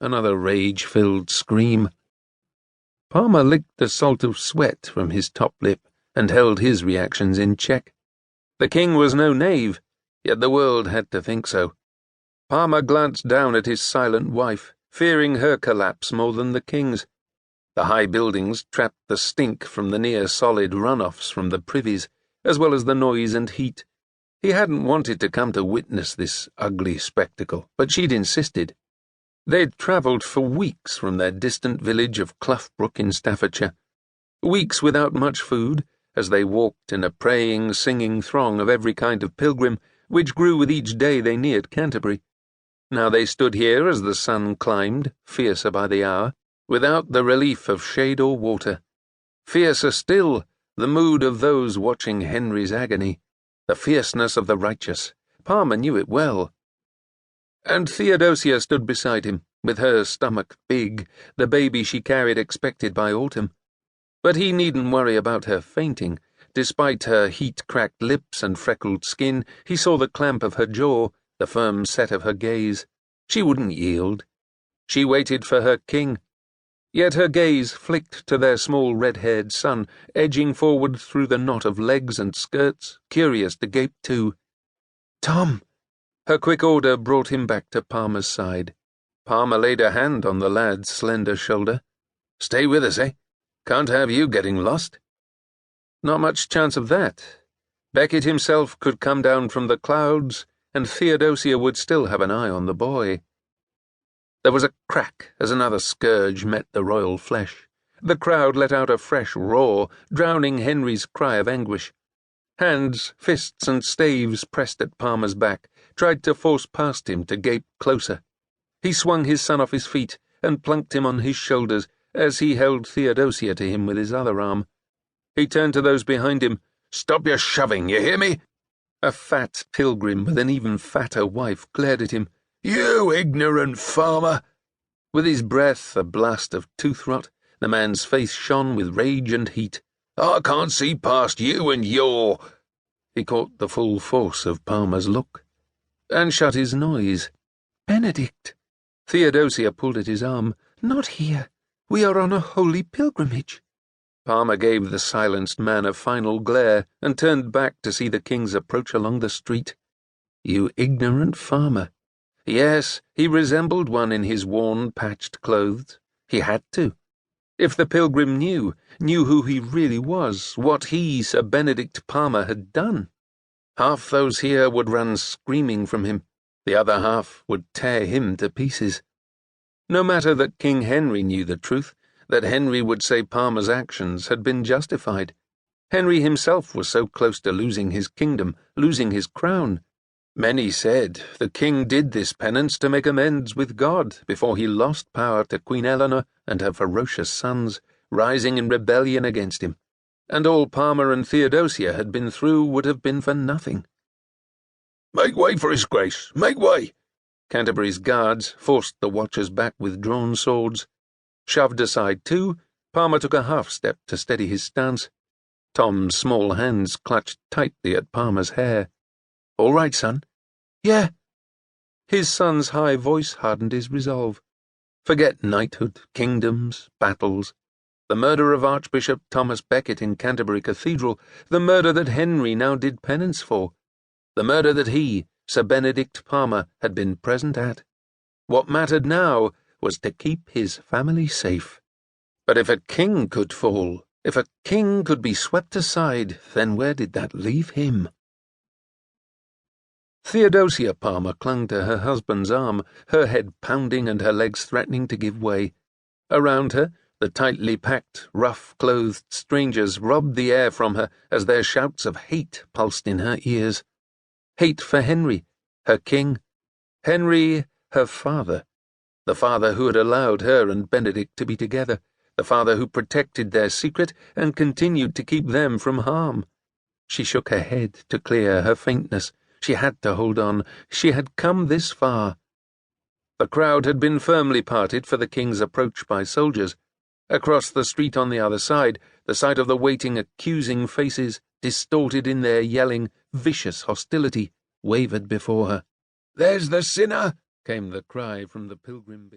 Another rage-filled scream. Palmer licked the salt of sweat from his top lip and held his reactions in check. The king was no knave, yet the world had to think so. Palmer glanced down at his silent wife, fearing her collapse more than the king's. The high buildings trapped the stink from the near-solid runoffs from the privies, as well as the noise and heat. He hadn't wanted to come to witness this ugly spectacle, but she'd insisted. They'd travelled for weeks from their distant village of Cloughbrook in Staffordshire, weeks without much food, as they walked in a praying, singing throng of every kind of pilgrim, which grew with each day they neared Canterbury. Now they stood here as the sun climbed, fiercer by the hour, without the relief of shade or water. Fiercer still, the mood of those watching Henry's agony, the fierceness of the righteous. Palmer knew it well. And Theodosia stood beside him, with her stomach big, the baby she carried expected by autumn. But he needn't worry about her fainting. Despite her heat-cracked lips and freckled skin, he saw the clamp of her jaw, the firm set of her gaze. She wouldn't yield. She waited for her king. Yet her gaze flicked to their small red-haired son, edging forward through the knot of legs and skirts, curious to gape too. "Tom!" Her quick order brought him back to Palmer's side. Palmer laid a hand on the lad's slender shoulder. "Stay with us, eh? Can't have you getting lost." Not much chance of that. Becket himself could come down from the clouds, and Theodosia would still have an eye on the boy. There was a crack as another scourge met the royal flesh. The crowd let out a fresh roar, drowning Henry's cry of anguish. Hands, fists, and staves pressed at Palmer's back, tried to force past him to gape closer. He swung his son off his feet and plunked him on his shoulders as he held Theodosia to him with his other arm. He turned to those behind him. "Stop your shoving, you hear me?" A fat pilgrim with an even fatter wife glared at him. "You ignorant farmer!" With his breath a blast of tooth rot, the man's face shone with rage and heat. "I can't see past you and your—" He caught the full force of Palmer's look, and shut his noise. "Benedict!" Theodosia pulled at his arm. "Not here. We are on a holy pilgrimage." Palmer gave the silenced man a final glare and turned back to see the king's approach along the street. You ignorant farmer. Yes, he resembled one in his worn, patched clothes. He had to. If the pilgrim knew who he really was, what he, Sir Benedict Palmer, had done, half those here would run screaming from him, the other half would tear him to pieces. No matter that King Henry knew the truth, that Henry would say Palmer's actions had been justified. Henry himself was so close to losing his kingdom, losing his crown. Many said the king did this penance to make amends with God before he lost power to Queen Eleanor and her ferocious sons, rising in rebellion against him, and all Palmer and Theodosia had been through would have been for nothing. "Make way for his grace! Make way!" Canterbury's guards forced the watchers back with drawn swords. Shoved aside too, Palmer took a half-step to steady his stance. Tom's small hands clutched tightly at Palmer's hair. "All right, son?" "Yeah." His son's high voice hardened his resolve. Forget knighthood, kingdoms, battles. The murder of Archbishop Thomas Becket in Canterbury Cathedral, the murder that Henry now did penance for, the murder that he, Sir Benedict Palmer, had been present at. What mattered now was to keep his family safe. But if a king could fall, if a king could be swept aside, then where did that leave him? Theodosia Palmer clung to her husband's arm, her head pounding and her legs threatening to give way. Around her, the tightly packed, rough-clothed strangers robbed the air from her as their shouts of hate pulsed in her ears. Hate for Henry, her king. Henry, her father. The father who had allowed her and Benedict to be together. The father who protected their secret and continued to keep them from harm. She shook her head to clear her faintness. She had to hold on. She had come this far. The crowd had been firmly parted for the king's approach by soldiers. Across the street on the other side, the sight of the waiting, accusing faces, distorted in their yelling, vicious hostility, wavered before her. "There's the sinner!" came the cry from the pilgrim.